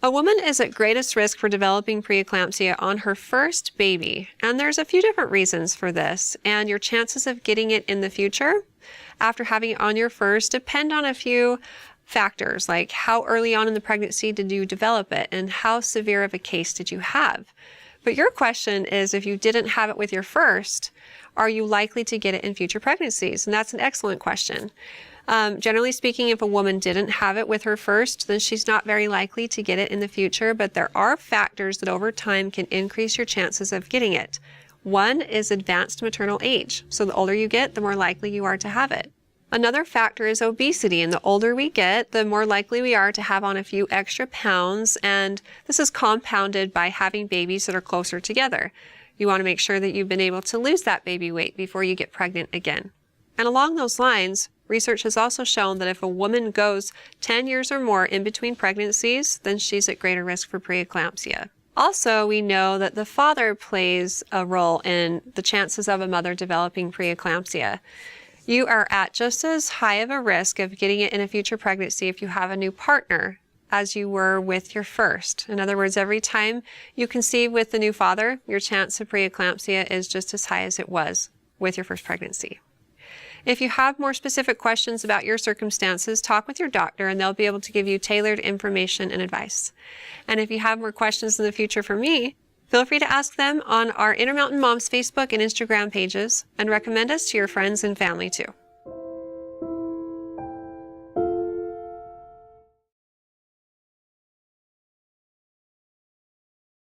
A woman is at greatest risk for developing preeclampsia on her first baby, and there's a few different reasons for this, and your chances of getting it in the future after having it on your first depend on a few factors, like how early on in the pregnancy did you develop it and how severe of a case did you have. But your question is, if you didn't have it with your first, are you likely to get it in future pregnancies? And that's an excellent question. Generally speaking, if a woman didn't have it with her first, then she's not very likely to get it in the future, but there are factors that over time can increase your chances of getting it. One is advanced maternal age. So the older you get, the more likely you are to have it. Another factor is obesity, and the older we get, the more likely we are to have on a few extra pounds, and this is compounded by having babies that are closer together. You want to make sure that you've been able to lose that baby weight before you get pregnant again. And along those lines, research has also shown that if a woman goes 10 years or more in between pregnancies, then she's at greater risk for preeclampsia. Also, we know that the father plays a role in the chances of a mother developing preeclampsia. You are at just as high of a risk of getting it in a future pregnancy if you have a new partner as you were with your first. In other words, every time you conceive with the new father, your chance of preeclampsia is just as high as it was with your first pregnancy. If you have more specific questions about your circumstances, talk with your doctor and they'll be able to give you tailored information and advice. And if you have more questions in the future for me, feel free to ask them on our Intermountain Moms Facebook and Instagram pages, and recommend us to your friends and family too.